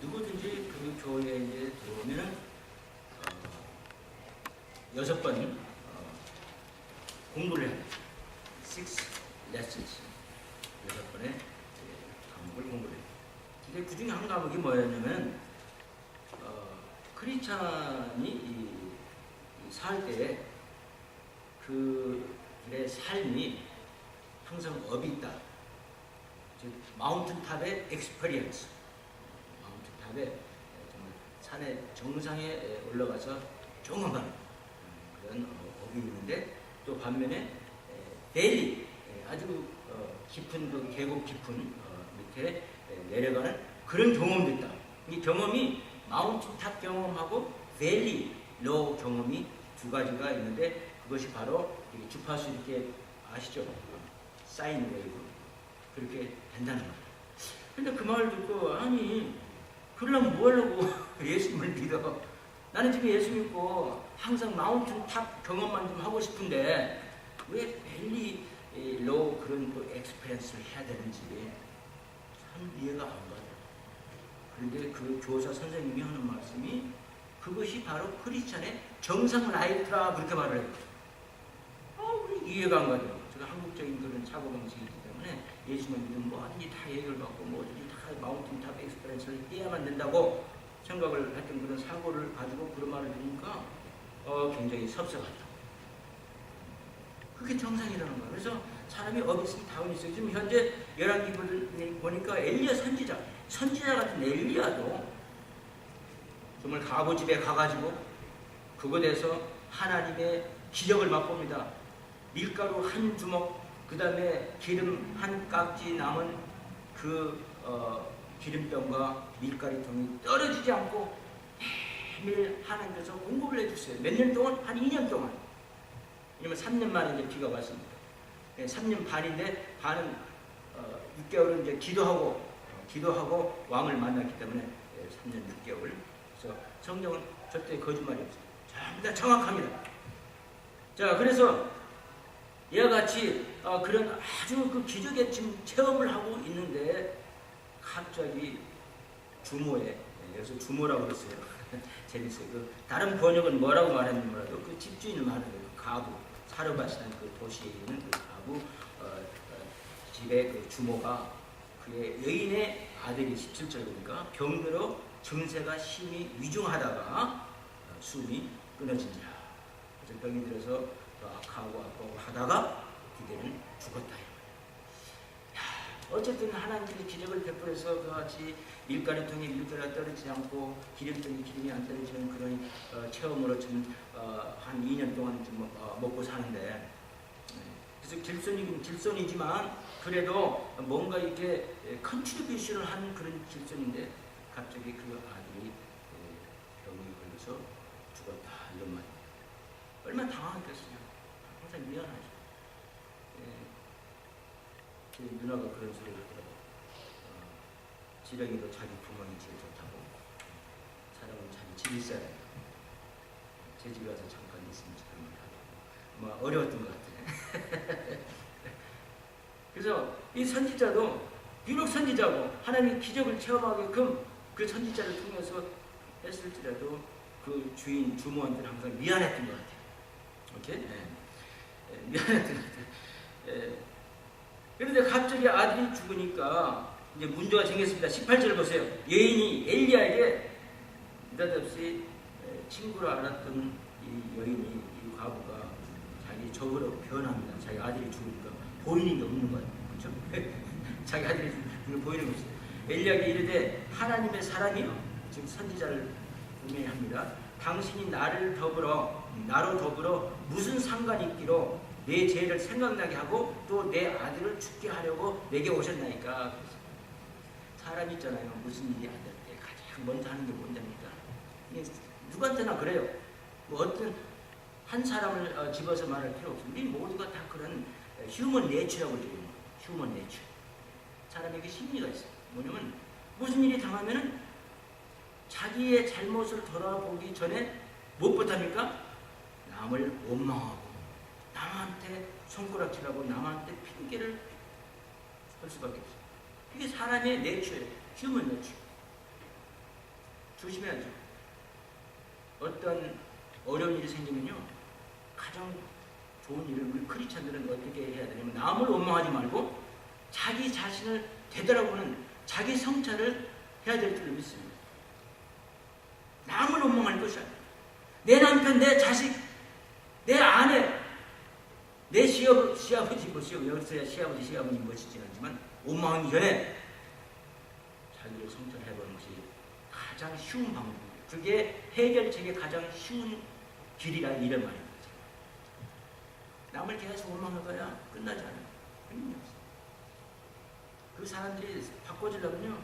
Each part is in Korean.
누구든지 그 교회에 이제 들어오면은 6번 공부를 해야 돼요. 6 lessons. 6번의 과목을 공부를 해요. 근데 그 중에 한 과목이 뭐였냐면 크리스찬이 살 때에 그의 삶이 항상 업이 있다. 즉 마운틴 탑의 experience. 마운틴 탑에 정말 산의 정상에 올라가서 경험하는 그런 업이 있는데, 또 반면에 밸리, 아주 깊은 그 계곡 깊은 밑에 내려가는 그런 경험도 있다. 이 경험이 마운틴 탑 경험하고 밸리 로 경험이 두 가지가 있는데, 그것이 바로 주파수 이렇게 아시죠? 사인 웨이브 그렇게 된다는 거예요. 근데 그 말을 듣고, 아니 그러려면 뭐 하려고 예수님을 믿어? 나는 지금 예수 믿고 항상 마운틴 탑 경험만 좀 하고 싶은데 왜 밸리 로 그런 또 엑스페리언스를 해야 되는지 참 이해가 안 가요. 그런데 그 교사 선생님이 하는 말씀이 그것이 바로 크리스찬의 정상 라이프라 그렇게 말을 해요. 우리 이해가 안 가죠. 제가 한국적인 그런 사고방식이기 때문에 예수만 믿으면 뭐든지 다 해결받고 뭐든지 다 마운틴 탑 엑스페리언스를 해야만 된다고 생각을 했던 그런 사고를 가지고 그런 말을 들으니까 굉장히 섭섭하다. 그게 정상이라는 거예요. 그래서 사람이 업이 있으면 다운이 있어요. 지금 현재 열왕기를 보니까 엘리야 선지자 같은 엘리야도 정말 가보집에 가가지고 그곳에서 하나님의 기적을 맛봅니다. 밀가루 한 주먹, 그 다음에 기름 한 깍지 남은 그 기름병과 밀가루통이 떨어지지 않고 매일 하나님께서 공급을 해주세요. 몇 년 동안? 한 2년 동안. 왜냐면 3년 만에 이제 비가 왔습니다. 3년 반인데 반은 6개월은 이제 기도하고 왕을 만났기 때문에 3년 6개월. 그래서 성경은 절대 거짓말이 없어요. 전부 다 정확합니다. 자, 그래서 이와 같이 그런 아주 그 기적의 지금 체험을 하고 있는데 갑자기 주모에, 여기서 주모라고 그랬어요. 재밌어요. 그 다른 번역은 뭐라고 말했는지 몰라도 그 집주인을 말하는 그 가부, 사르바시라는 그 도시에 있는 그 가부 집의 그 주모가 그의 여인의 아들이 17절 보니까 병들어 증세가 심히 위중하다가 숨이 끊어진지라. 그래서 병이 들어서 악하고 하다가 기대는 죽었다. 어쨌든 하나님의 기적을 베풀어서 그같이 밀가루통에 밀가루가 떨어지지 않고 기름통에 기름이 안 떨어지는 그런 체험으로 좀 한 2년 동안 좀 먹고 사는데, 그래서 길손이지만 그래도 뭔가 이렇게 컨트리뷰션을 한 그런 길손인데 갑자기 그 아들이 병이 걸려서 죽었다 이런 말입니다. 얼마나 당황했겠어요. 항상 미안하죠. 제 누나가 그런 소리를 하더라고요. 지렁이도 자기 부모님 제일 좋다고. 사람은 자기 집 있어야 된다. 제 집에 와서 잠깐 있으면 그런 말 하고. 어려웠던 것 같아요. 그래서 이 선지자도 비록 선지자고 하나님의 기적을 체험하게끔 그 선지자를 통해서 했을지라도 그 주인 주모한테는 항상 미안했던 것 같아요. 오케이? 미안했던 것 같아요. 그런데 갑자기 아들이 죽으니까 이제 문제가 생겼습니다. 18절 보세요. 여인이 엘리야에게 느닷없이 친구로 알았던 이 여인이, 이 과부가 자기 적으로 변합니다. 자기 아들이 죽으니까 보이는 게 없는 거예요. 그렇죠? 자기 아들이 죽으니까 보이는 게 없어요. 엘리야에게 이르되 하나님의 사람이요, 즉 선지자를 분명히 합니다. 당신이 나로 더불어 무슨 상관이 있기로 내 죄를 생각나게 하고 또 내 아들을 죽게 하려고 내게 오셨나이까. 사람 있잖아요. 무슨 일이 안 될 때 가장 먼저 하는 게 뭔답니까? 누구한테나 그래요. 뭐 어떤 한 사람을 집어서 말할 필요 없습니다. 우리 모두가 다 그런 휴먼 내추라고 그러죠. 휴먼 내추. 사람에게 심리가 있어요. 뭐냐면 무슨 일이 당하면은 자기의 잘못을 돌아보기 전에 무엇부터합니까? 남을 원망하고 남한테 손가락질하고 남한테 핑계를 할 수밖에 없어요. 그게 사람의 내추예요. 휴먼 내추. 조심해야죠. 어떤 어려운 일이 생기면요, 가장 좋은 일을 우리 크리스찬들은 어떻게 해야 되냐면, 남을 원망하지 말고 자기 자신을 되돌아보는 자기 성찰을 해야 될 줄로 믿습니다. 남을 원망할 것이 아니에요. 내 남편, 내 자식, 내 아내, 내 시아버지, 여기서야 시아버지, 시아버님 멋있진 않지만 원망하기 전에 자기를 성찰해보는 것이 가장 쉬운 방법입니다. 그게 해결책의 가장 쉬운 길이라 이런 말입니다. 남을 계속 원망하거나 끝나지 않아요. 그 사람들이 바꿔주려면요,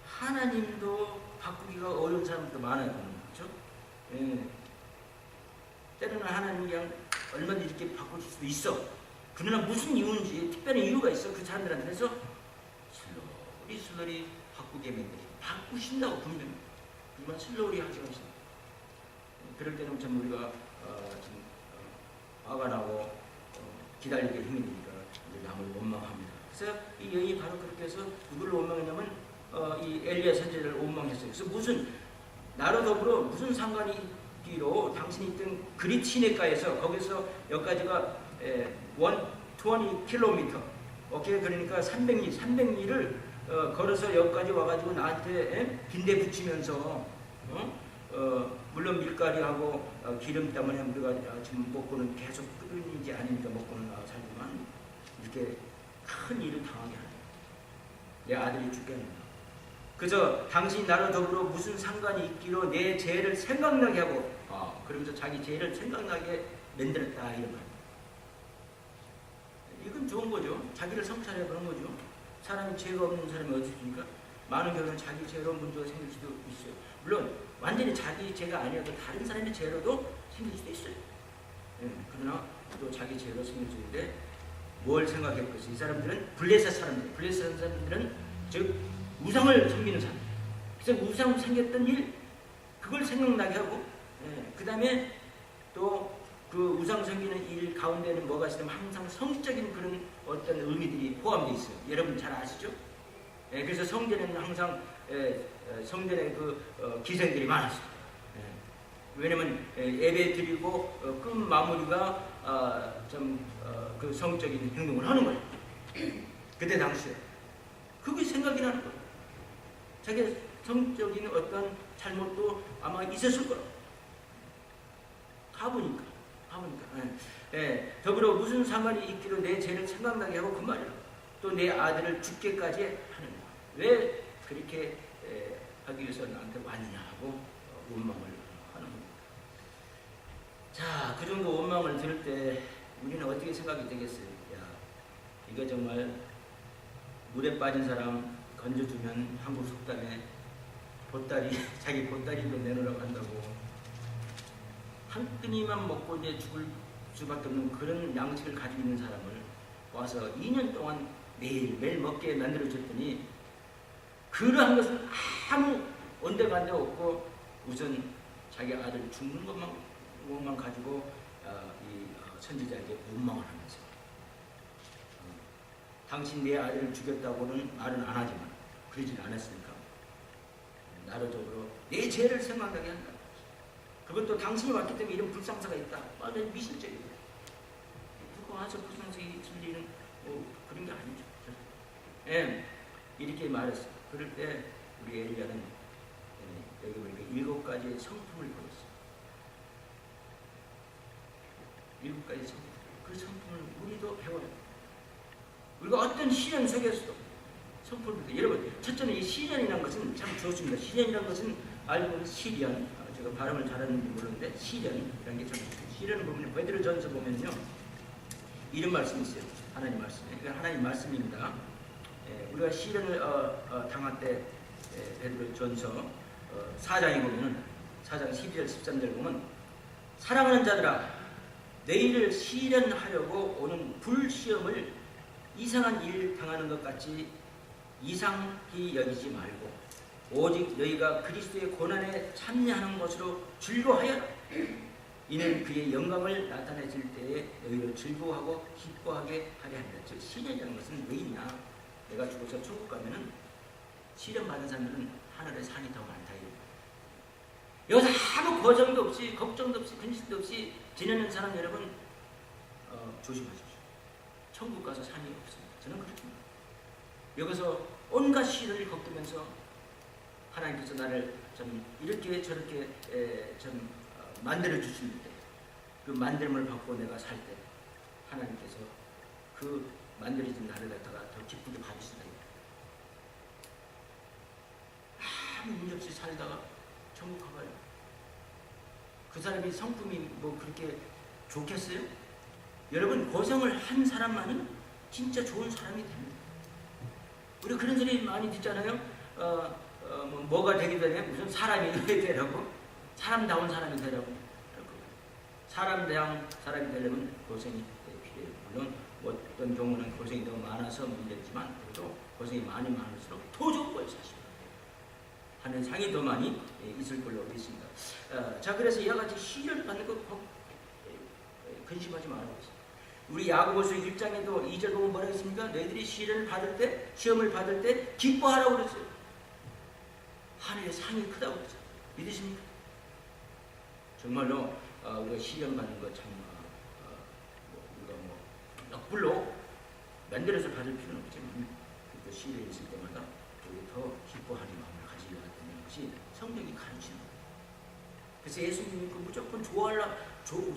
하나님도 바꾸기가 어려운 사람들도 많아요. 그렇죠? 예. 때로는 하나님이 그냥 얼마든지 이렇게 바꾸실 수도 있어. 그러나 무슨 이유인지 특별한 이유가 있어. 그 사람들한테. 그래서 슬로리 바꾸게 만들어요. 바꾸신다고 분명히. 하지만 슬로리 하지 마시다. 그럴 때는 참 우리가 좀 화가 나고 기다리기 힘이 드니까 이제 남을 원망합니다. 그래서 이 여인이 바로 그렇게 해서 누구를 원망했냐면 이 엘리야 선지자를 원망했어요. 그래서 무슨 나로 더불어 무슨 상관이 있기로 당신이 있던 그릿 시내가에서 거기서 여기까지가 120km 오케이, 그러니까 300리를 걸어서 여기까지 와가지고 나한테 빈대 붙이면서 물론 밀가루하고 기름 때문에 우리가 지금 먹고는 계속 끓이는지 아니니까 먹고는 살지만 이렇게 큰 일을 당하게 하네. 내 아들이 죽겠는가. 그저 당신이 나로 더불어 무슨 상관이 있기로 내 죄를 생각나게 하고 그러면서 자기 죄를 생각나게 만들었다 이런 말. 이건 좋은 거죠. 자기를 성찰해 보는 거죠. 사람이 죄가 없는 사람이 어디 있습니까? 많은 경우는 자기 죄로 문제가 생길 수도 있어요. 물론 완전히 자기 죄가 아니어도 다른 사람의 죄로도 생길 수도 있어요. 그러나 또 자기 죄로 생길 수 있는데 뭘 생각했겠어요? 이 사람들은 블레셋 사람들, 블레셋 사람들은 즉 우상을 섬기는 사람. 그래서 우상 생겼던 일 그걸 생각나게 하고, 그 다음에 또 그 우상 섬기는 일 가운데는 뭐가 있으면 항상 성적인 그런 어떤 의미들이 포함되어 있어요. 여러분 잘 아시죠? 그래서 성전에는 항상 성전에 그 기생들이 많았어요. 왜냐면 예배 드리고 끝 마무리가 좀 그 성적인 행동을 하는 거예요. 그때 당시에 그게 생각이 나는 거예요. 자기 성적인 어떤 잘못도 아마 있었을 거라고. 가보니까. 더불어 무슨 상관이 있기로 내 죄를 생각나게 하고 그 말이야. 또 내 아들을 죽게까지 하느냐. 왜 그렇게 하기 위해서 나한테 왔느냐 하고 원망을 하는 겁니다. 자, 그 정도 원망을 들을 때 우리는 어떻게 생각이 되겠어요? 야, 이거 정말 물에 빠진 사람 건져주면 한국 속담에 보따리, 자기 보따리로 내놓으라고 한다고 한 끈이만 먹고 이제 죽을 수밖에 없는 그런 양식을 가지고 있는 사람을 와서 2년 동안 매일 먹게 만들어줬더니 그러한 것은 아무 온데간데 없고 우선 자기 아들 죽는 것만 가지고 이 선지자에게 원망을 하면서 당신 내 아들을 죽였다고는 말은 안 하지만 그러진 않았으니까 나로 더불어 내 죄를 생각나게 한다. 그것도 당신이 왔기 때문에 이런 불상사가 있다. 완전히 미실적이에요. 누가 와서 불상사가 진리는 그런 게 아니죠. 이렇게 말했어요. 그럴 때 우리 엘리야는 여기 보니까 7가지의 성품을 보였어요. 7가지 성품. 그 성품을 우리도 배워야 돼요. 우리가 어떤 시련 속에서도 성품을 배워요. 여러분, 첫째는 이 시련이라는 것은 참 좋습니다. 시련이라는 것은 알고 보면 시련. 제가 발음을 잘하는지 모르는데 시련이라는 게 참 좋습니다. 시련을 보면 베드로전서 보면요. 이런 말씀이 있어요. 하나님 말씀이에요. 이건 하나님 말씀입니다. 우리가 시련을 당할 때 베드로전서 4장에 보면은 4장 12절 13절 보면 사랑하는 자들아 너희를 시련하려고 오는 불시험을 이상한 일 당하는 것 같이 이상히 여기지 말고 오직 너희가 그리스도의 고난에 참여하는 것으로 즐거워하여 이는 그의 영광을 나타내실 때에 너희를 즐거워하고 기뻐하게 하려 합니다. 즉 시련이라는 것은 왜 있냐? 내가 죽어서 천국 가면은 시련 받은 사람들은 하늘에 산이 더 많다. 여기서 아무 거정도 없이 걱정도 없이 근심도 없이 지내는 사람 여러분 조심하십시오. 천국 가서 산이 없습니다. 저는 그렇게 봅니다. 여기서 온갖 시련을 겪으면서 하나님께서 나를 좀 이렇게 저렇게 좀 만들어 주시는데 그 만듦을 받고 내가 살 때 하나님께서 그 만들어진 나를 갖다가 더 기쁘게 봐주신다. 아무 문제 없이 살다가 천국 가봐요. 그 사람이 성품이 뭐 그렇게 좋겠어요? 여러분 고생을 한 사람만이 진짜 좋은 사람이 됩니다. 우리 그런 소리 많이 듣잖아요. 뭐가 되기 전에 무슨 사람이 되라고? 사람다운 사람이 되라고. 사람다운 사람이 되려면 고생이 필요해요. 물론 어떤 경우는 고생이 너무 많아서 문제지만 그래도 고생이 많을수록 더 좋은 거예요. 사실 하는 상이 더 많이 있을 걸로 믿습니다. 자, 그래서 이와 같이 시련을 받는 거 근심하지 말라고 했습니다. 우리 야고보서 1장에도 2절 보면 뭐라고 했습니까? 너희들이 시련을 받을 때, 시험을 받을 때 기뻐하라고 그랬어요. 하늘의 상이 크다고 그랬어요. 믿으십니까? 정말로 우리가 시련 받는 거 참 우리가 역불로 만들어서 받을 필요는 없지만 그 시련이 있을 때마다 우리 더 기뻐하는 마음을 가지려야 되는 것이 성경이 가르치는 거예요. 그래서 예수님이 무조건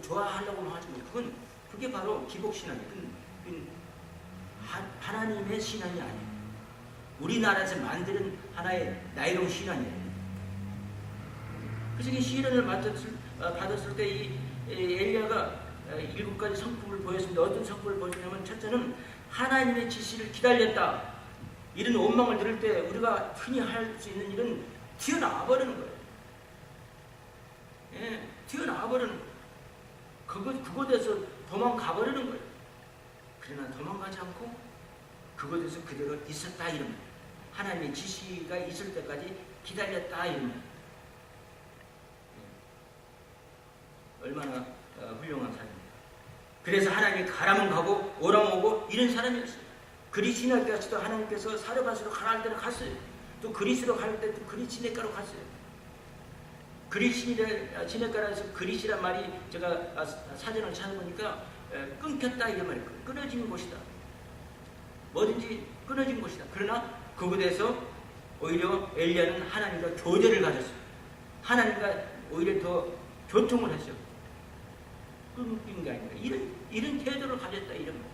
좋아하려고 하지 뭐 그게 바로 기복신앙이에요. 하나님의 신앙이 아니에요. 우리나라에서 만드는 하나의 나이롱 신앙이에요. 그래서 이 시련을 받았을 때 이 엘리야가 7가지 성품을 보였습니다. 어떤 성품을 보였냐면 첫째는 하나님의 지시를 기다렸다. 이런 원망을 들을 때 우리가 흔히 할 수 있는 일은 튀어나와 버리는 거예요. 예, 튀어나와 버리는 거예요. 그곳에서 도망가 버리는 거예요. 그러나 도망가지 않고 그곳에서 그대로 있었다 이런 거예요. 하나님의 지시가 있을 때까지 기다렸다 이런 거예요. 얼마나 훌륭한 사람입니다. 그래서 하나님이 가라면 가고 오라면 오고 이런 사람이었어요. 그리시네가서도 하나님께서 사르밧으로 가라 할 때는 갔어요. 또 그리스로 갈 때 또 그리시네가로 갔어요. 그리시네가라서 그리시란 말이 제가 사전을 찾아보니까 끊겼다 이런 말이에요. 끊어진 곳이다. 뭐든지 끊어진 곳이다. 그러나 그곳에서 오히려 엘리야는 하나님과 교제를 가졌어요. 하나님과 오히려 더 교통을 했어요. 끊긴 게 아니라 이런 태도를 가졌다 이런 거.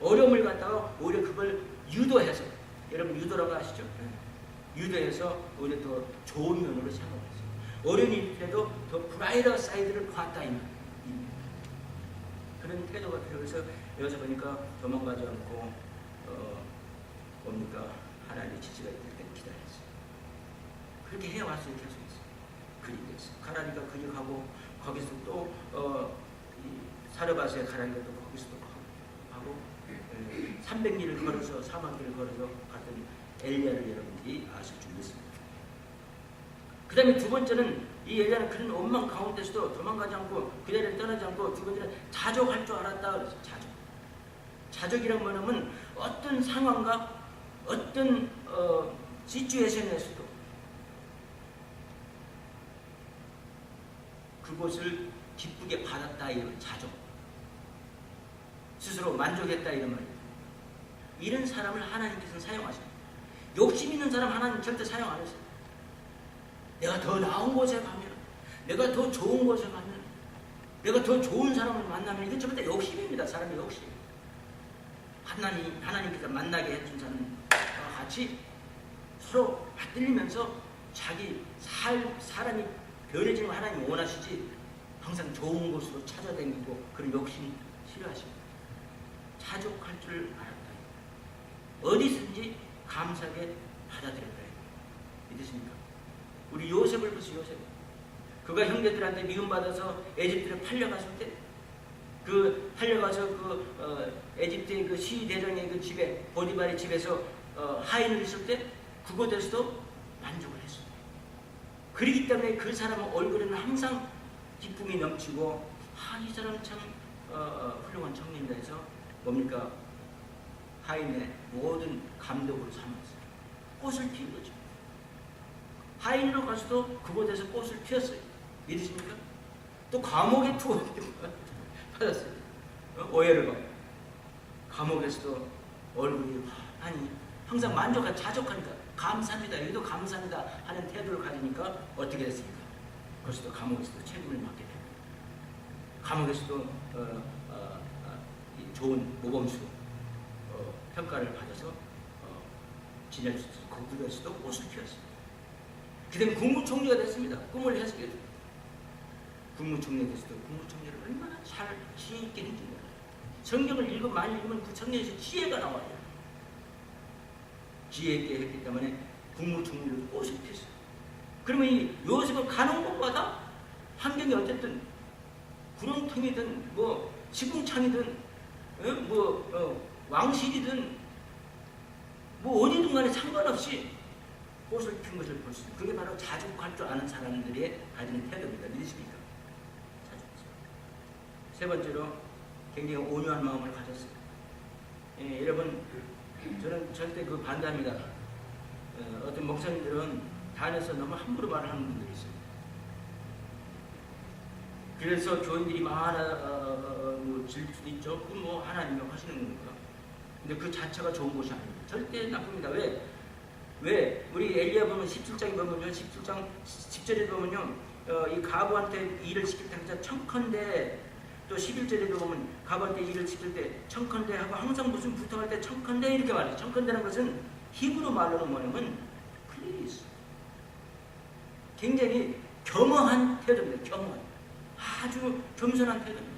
어려움을 갖다가 오히려 그걸 유도해서 여러분 유도라고 아시죠? 유도해서 오히려 더 좋은 면으로 생각했어요. 어려운 일에도 더 브라이더 사이드를 봤다 이 그런 태도가 필요해서 여기서 보니까 도망가지 않고 뭡니까 하나님의 지시가 있을 때 기다렸어요. 그렇게 해왔어요. 계속했어요. 그리겠어요. 가라니까 그리 가고 거기서 또 사르밧에 가라니까 또 거기서 또 가고 300리를 걸어서 사막길을 걸어서 갔던 엘리야를 여러분들이 아실 줄 믿습니다. 그 다음에 두 번째는 이 엘리야는 그런 원망 가운데서도 도망가지 않고 그 자리를 떠나지 않고 두 번째는 자족할 줄 알았다 그랬어요. 자족이란 뭐냐면 어떤 상황과 어떤 시츄에이션에서도 그곳을 기쁘게 받았다 이런 자족. 스스로 만족했다 이런 말이에요. 이런 사람을 하나님께서는 사용하십니다. 욕심 있는 사람 하나님 절대 사용 안 하세요. 내가 더 나은 곳에 가면, 내가 더 좋은 곳에 가면, 내가 더 좋은 사람을 만나면 이건 전부 다 욕심입니다. 사람의 욕심. 하나님께서 만나게 해준 사람과 같이 서로 받들리면서 자기 사람이 변해지는 걸 하나님이 원하시지 항상 좋은 곳으로 찾아다니고 그런 욕심 싫어하십니다. 자족할 줄 알았다. 어디든지 감사하게 받아들였다. 믿으십니까? 우리 요셉을 보세요. 요셉. 그가 형제들한테 미움받아서 에집트로 팔려갔을 때 그 팔려가서 에집트의 그 시대장의 그 집에 보디발의 집에서 하인을 있을 때 그곳에서도 만족을 했습니다. 그렇기 때문에 그 사람의 얼굴에는 항상 기쁨이 넘치고 이 사람 참 훌륭한 청년이다 해서 뭡니까? 하인의 모든 감독으로 삼았어요. 꽃을 피운 거죠. 하인으로 가서도 그곳에서 꽃을 피웠어요. 믿으십니까? 또 감옥에 투어 받았어요. 오해를 받고 감옥에서도 얼굴이 환히 항상 만족한 자족하니까 감사합니다. 여기도 감사합니다 하는 태도를 가지니까 어떻게 됐습니까? 그래서도 감옥에서도 책임을 맡게 됩니다. 감옥에서도 좋은 모범수 평가를 받아서 지낼 수 있어서 그들에서도 꽃을 피웠습니다. 그다음에 국무총리가 됐습니다. 꿈을 해석해 줍니다. 국무총리가 됐어도 국무총리를 얼마나 잘 지혜 있게 했는지 몰라요. 성경을 많이 읽으면 그 성경에서 지혜가 나와요. 지혜 있게 했기 때문에 국무총리로 꽃을 피웠어요. 그러면 이 요셉은 가는 곳마다 환경이 어쨌든 구렁텅이든 뭐 시궁창이든 왕실이든 뭐 어디든 간에 상관없이 꽃을 핀 것을 볼 수 있어요. 그게 바로 자족할 줄 아는 사람들이 가지는 태도입니다. 믿으십니까? 자족하세요. 세 번째로 굉장히 온유한 마음을 가졌어요. 여러분 저는 절대 그 반대합니다. 어떤 목사님들은 단에서 너무 함부로 말하는 분들이 있어요. 그래서 교인들이 질 수도 있죠. 그건 뭐 하나님이 하시는 거니까. 근데 그 자체가 좋은 것이 아닙니다. 절대 나쁩니다. 왜? 우리 엘리야 보면 17장에 보면요. 17장 10절에 보면요. 이 가부한테 일을 시킬 때 항상 청컨대, 또 11절에도 보면 가부한테 일을 시킬 때 청컨대 하고 항상 무슨 부탁할 때 청컨대 이렇게 말해요. 청컨대라는 것은 히브리 말로는 뭐냐면 플리즈. 굉장히 겸허한 태도입니다. 겸허한. 아주 겸손한 태도입니다.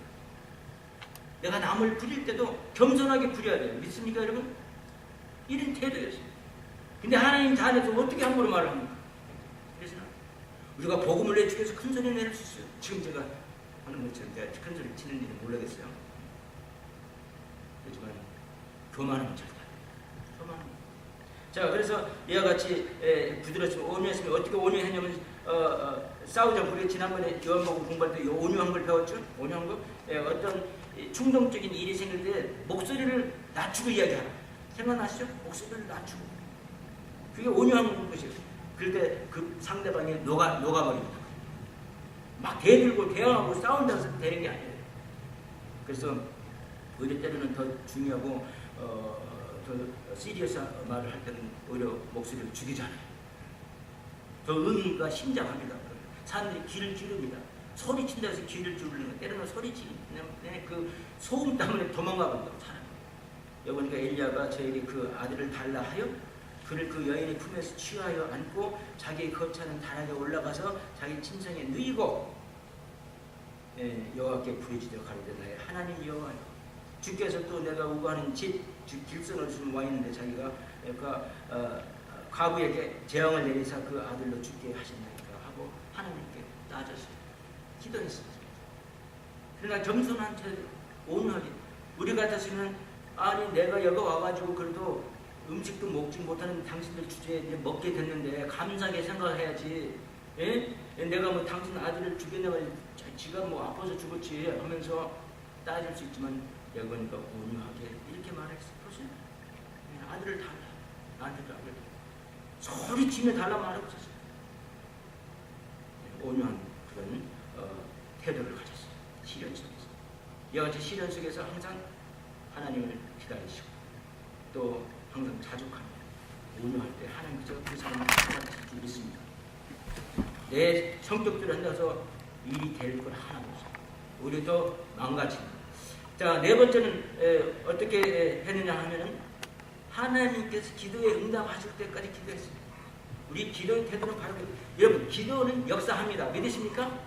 내가 남을 부릴 때도 겸손하게 부려야 돼요. 믿습니까 여러분? 이런 태도였어요. 근데 하나님 자녀에서 어떻게 함부로 말을 합니까? 그래서 우리가 복음을 내주기 위해서 큰 소리 내릴 수 있어요. 지금 제가 하는 것처럼 내가 큰 소리 치는 일은 모르겠어요. 그렇지만 교만하면 절대 안 돼요. 교만하면. 자, 그래서 이와 같이 부드럽지만 온유했으면 어떻게 온유했냐면 싸우자. 우리 지난번에 요한복음 공부할 때 온유한 걸 배웠죠? 온유한 거? 어떤 충동적인 일이 생길 때 목소리를 낮추고 이야기하라. 생각나시죠? 목소리를 낮추고. 그게 온유한 것이에요. 그럴 때 그 상대방이 녹아버립니다. 막 대들고 대항하고 싸운다고 되는 게 아니에요. 그래서 오히려 때로는 더 중요하고 더 시리어스한 말을 할 때는 오히려 목소리를 죽이잖아요. 더 의미가 심장합니다. 사람들이 귀를 기릅니다. 소리친다 해서 귀를 기울이는 거, 때로는 소리치기 때문에 그 소음 때문에 도망가 본다고 사람이. 여보니까 엘리야가 저에게 그 아들을 달라 하여 그를 그 여인의 품에서 취하여 안고 자기의 거차는 단락에 올라가서 자기 침상에 누이고 여호와께 부르짖어 가로되 나의 하나님 여호와여, 주께서 또 내가 우거하는 집 즉 길선을 지금 와 있는데 자기가 과부에게 재앙을 내리사 그 아들로 죽게 하신다니까 하고 하나님께 따졌어요. 기도했습니다. 그러나 겸손한 태도, 온유하게. 우리 같았으면 아니 내가 여기 와가지고 그래도 음식도 먹지 못하는 당신들 주제에 이제 먹게 됐는데 감사하게 생각해야지. 예? 내가 뭐 당신 아들을 죽였냐고 지가 뭐 아파서 죽었지 하면서 따질 수 있지만 여러분과 온유하게 이렇게 말했어. 보세요. 아들을 달라. 나한테 달라. 소리치며 달라 말하고 있었어요. 온유한 그런 태도를 가졌어요. 시련 속에서. 이와 같이 시련 속에서 항상 하나님을 기다리시고 또 항상 자족합니다. 온유할 때 하나님께서 그 사람을 찾아주실 줄 믿습니다. 내 성격대로 한다서 일이 될 건 하나도 없어요. 오히려 더 망가집니다. 자, 네 번째는 어떻게 했느냐 하면은 하나님께서 기도에 응답하실 때까지 기도했습니다. 우리 기도의 태도는 바로 여러분 기도는 역사합니다. 믿으십니까?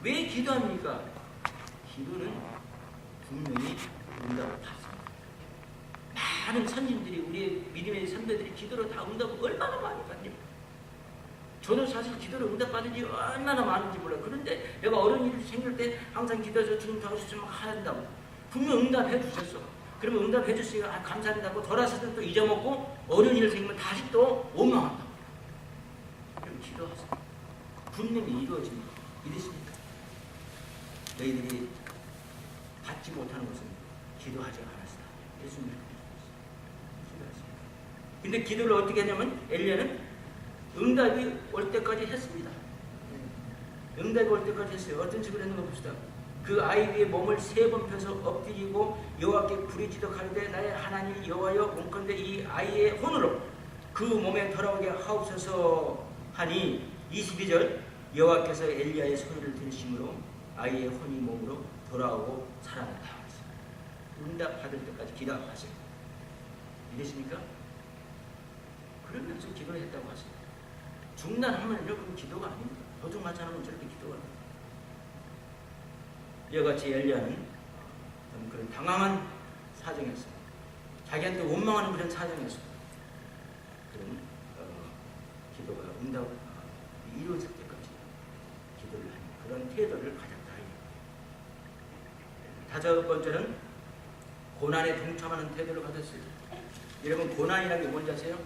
왜 기도합니까? 기도는 분명히 응답을 받습니다. 많은 선진들이 우리의 믿음의 선배들이 기도로 다 응답을 얼마나 많이 받습니까? 저도 사실 기도로 응답받은 지 얼마나 많은지 몰라요. 그런데 내가 어려운 일이 생길 때 항상 기도해서 주님 도와주시면 한다고 분명 응답해 주셨어. 그러면 응답해 주시니까 감사합니다고 돌아서서 또 잊어먹고 어려운 일이 생기면 다시 또 원망한다고. 그럼 기도하세요. 분명히 이루어집니다. 믿으십니까? 너희들이 받지 못하는 것은 기도하지 않았다. 예수님 기도하십니다. 근데 기도를 어떻게 하냐면 엘리야는 응답이 올 때까지 했습니다. 응답이 올 때까지 했어요. 어떤 식으로 했는 거 봅시다. 그 아이 위에 몸을 3번 펴서 엎드리고 여호와께 부르짖어 가로되 나의 하나님 여호와여 원컨대 이 아이의 혼으로 그 몸에 돌아오게 하옵소서 하니 22절 여호와께서 엘리야의 소리를 들으심으로 아이의 혼이 몸으로 돌아오고 살아났다. 응답 받을 때까지 기도하세요. 믿으십니까? 그러면서 기도를 했다고 하세요. 중단하면요, 그건 기도가 아닙니다. 도둑맞이 하면 저렇게 기도가 아닙니다. 이와 같이 엘리야는 그런 당황한 사정이었어요. 자기한테 원망하는 그런 사정이었어요. 그런 기도가 응답 이루어질 때까지 기도를 하는 그런 태도를 가졌다. 다섯 번째는 고난에 동참하는 태도를 가졌어요. 여러분, 고난이라는 게 뭔지 아세요?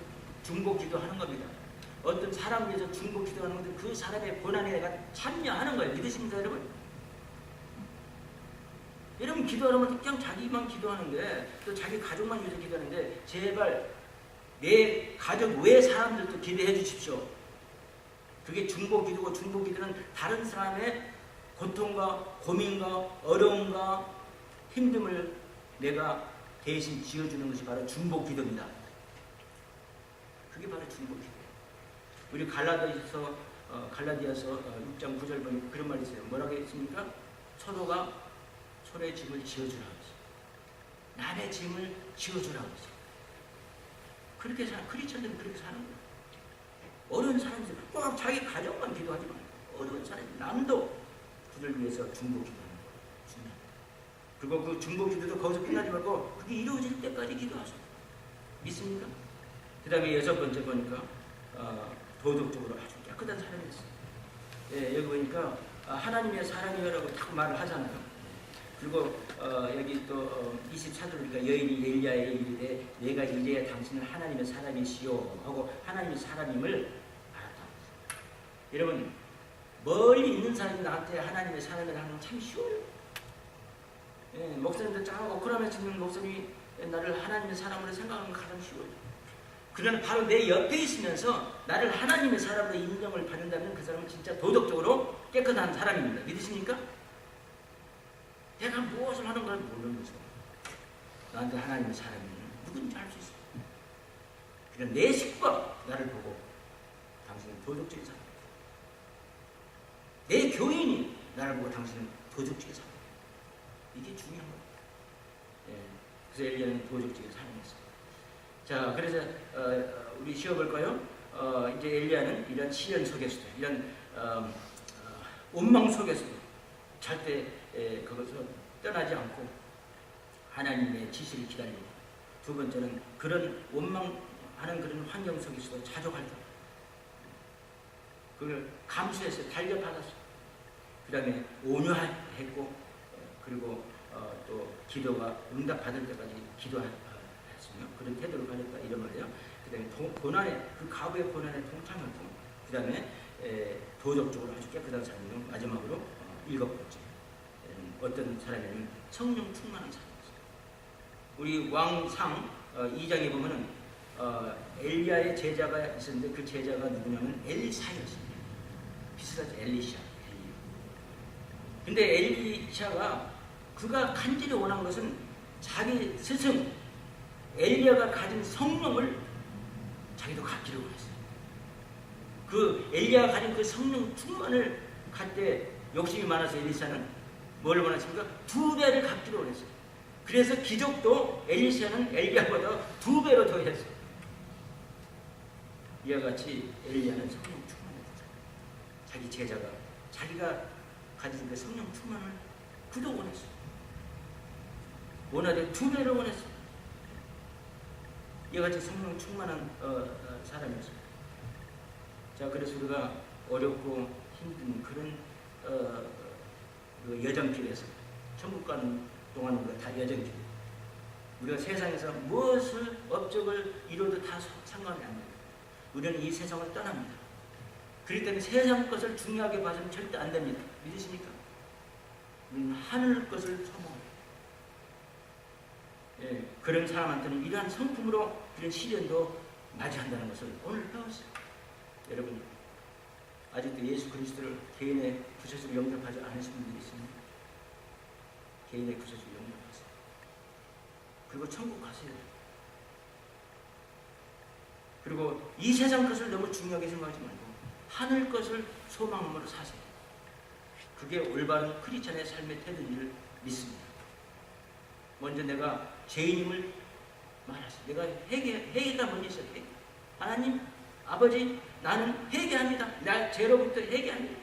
중보 기도하는 겁니다. 어떤 사람 위해서 중보 기도하는 건데 그 사람의 고난에 내가 참여하는 거예요. 믿으십니까, 여러분? 여러분, 기도하려면 그냥 자기만 기도하는데, 또 자기 가족만 위해서 기도하는데, 제발 내 가족 외 사람들도 기도해 주십시오. 그게 중보 기도고, 중보 기도는 다른 사람의 고통과 고민과 어려움과 힘듦을 내가 대신 지어주는 것이 바로 중보 기도입니다. 그게 바로 중보 기도예요. 우리 갈라디아서 6장 9절 보니 그런 말이 있어요. 뭐라고 했습니까? 서로가 서로의 짐을 지어주라고 했어요. 남의 짐을 지어주라고 했어요. 그렇게 크리스천들은 그렇게 사는 거예요. 어려운 사람들 꼭 자기 가족만 기도하지 말고 어려운 사람 남도 그들 위해서 중보 기도하는 거예요. 그리고 그 중보 기도도 거기서 끝나지 말고 그게 이루어질 때까지 기도하세요. 믿습니까? 그 다음에 여섯 번째 보니까 도덕적으로 아주 깨끗한 사람이었어요. 예, 여기 보니까 하나님의 사람이라고 딱 말을 하잖아요. 그리고 여기 또 24절 보니까 여인이 엘리야에게 이르되 내가 이제야 당신은 하나님의 사람이시오 하고 하나님의 사람임을 알았다. 여러분, 멀리 있는 사람이 나한테 하나님의 사람이라 하는 건 참 쉬워요. 예, 목사님들 짱 오크라메 짓는 목사님이 나를 하나님의 사람으로 생각하는 건 가장 쉬워요. 그러나 바로 내 옆에 있으면서 나를 하나님의 사람으로 인정을 받는다면 그 사람은 진짜 도덕적으로 깨끗한 사람입니다. 믿으십니까? 내가 무엇을 하는 걸 모르는 거죠. 나한테 하나님의 사람이면 누군지 알 수 있어요. 그러나 내 식구가 나를 보고 당신은 도덕적인 사람이다. 내 교인이 나를 보고 당신은 도덕적인 사람이다. 이게 중요한 거예요. 예, 그래서 엘리야는 도덕적인 사람이었어요. 자, 그래서 우리 쉬어볼까요? 이제 엘리야는 이런 시련 속에서도 이런 원망 속에서도 절대 그것을 떠나지 않고 하나님의 지시를 기다리고, 두 번째는 그런 원망하는 그런 환경 속에서도 자족할 때 그걸 감수해서 달려받았어요. 그 다음에 온유했고, 그리고 또 기도가 응답받을 때까지 기도했으며 그런 태도를 가졌다 이런 말이에요. 그 다음에 고난에, 그 가부의 고난에 동참했고, 그 다음에 도덕적으로 아주 깨끗한 사람이고, 마지막으로 일곱 번째 어떤 사람이냐면 성령 충만한 사람이었어요. 우리 왕상 2장에 보면은 엘리야의 제자가 있었는데 그 제자가 누구냐면 엘리사였습니다. 비슷하죠. 엘리샤. 근데 엘리샤가 그가 간절히 원한 것은 자기 스승 엘리야가 가진 성령을 자기도 갖기를 원했어요. 그 엘리야가 가진 그 성령 충만을 갖때 욕심이 많아서 엘리사는 뭘 원했습니까? 2배를 갖기를 원했어요. 그래서 기적도 엘리샤는 엘리야보다 2배로 더 했어요. 이와 같이 엘리야는 성령 충만했어요. 자기 제자가 자기가 가진 그 성령 충만을 그도 원했어요. 원하되 2배를 원했어요. 이와 같이 성령 충만한 사람이었어요. 자, 그래서 우리가 어렵고 힘든 그런 그 여정길에서 천국 가는 동안 우리가 다 여정길. 우리가 세상에서 무엇을 업적을 이뤄도 다 상관이 안 됩니다. 우리는 이 세상을 떠납니다. 그렇기 때문에 세상 것을 중요하게 봐서는 절대 안 됩니다. 믿으십니까? 우리는 하늘 것을 소망합니다. 예, 그런 사람한테는 이러한 성품으로 이런 시련도 맞이한다는 것을 오늘 배웠어요. 여러분, 아직도 예수 그리스도를 개인의 구세주로 영접하지 않으신 분들이 있습니다. 개인의 구세주로 영접하세요. 그리고 천국 가세요. 그리고 이 세상 것을 너무 중요하게 생각하지 말고 하늘 것을 소망으로 사세요. 그게 올바른 크리스찬의 삶의 태도인 줄 믿습니다. 먼저 내가 죄인임을 말하세요. 내가 회개가 먼저 있어요. 회개. 하나님 아버지, 나는 회개합니다. 나 죄로부터 회개합니다.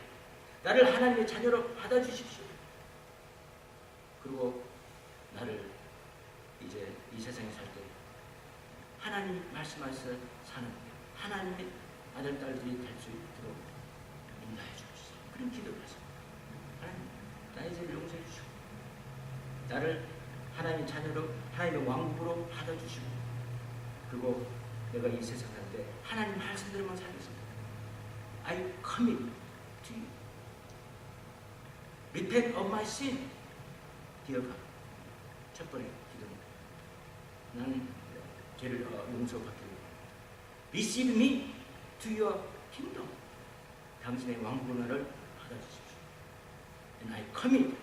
나를 하나님의 자녀로 받아주십시오. 그리고 나를 이제 이 세상에 살 때 하나님 말씀하셔서 사는 하나님의 아들, 딸들이 될 수 있도록 인도해 주십시오. 그런 기도를 하세요. 하나님, 나의 죄를 용서해 주시고 나를 하나님의 자녀로 하나님의 왕국으로 받아주시고 그리고 내가 이 세상 살 때 하나님 말씀대로만 살겠습니다. I commit to you. Repent of my sin. dear God. 첫 번째 기도입니다. 나는 죄를 용서받기를 Receive me to your kingdom. 당신의 왕국의 나를 받아주십시오. And I commit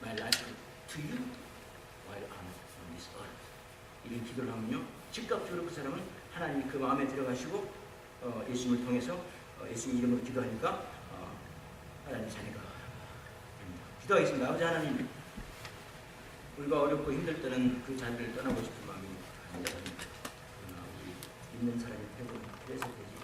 my life to you while I'm on this earth. 이런 기도를 하면요, 즉각적으로 그 사람은 하나님이 그 마음에 들어가시고 예수님을 통해서 예수님 이름으로 기도하니까 하나님 자녀가 됩니다. 기도하겠습니다. 아버지 하나님, 우리가 어렵고 힘들 때는 그 자리를 떠나고 싶은 마음이 간절합니다. 그러나 우리 있는 사람의 태도는 그래서 되지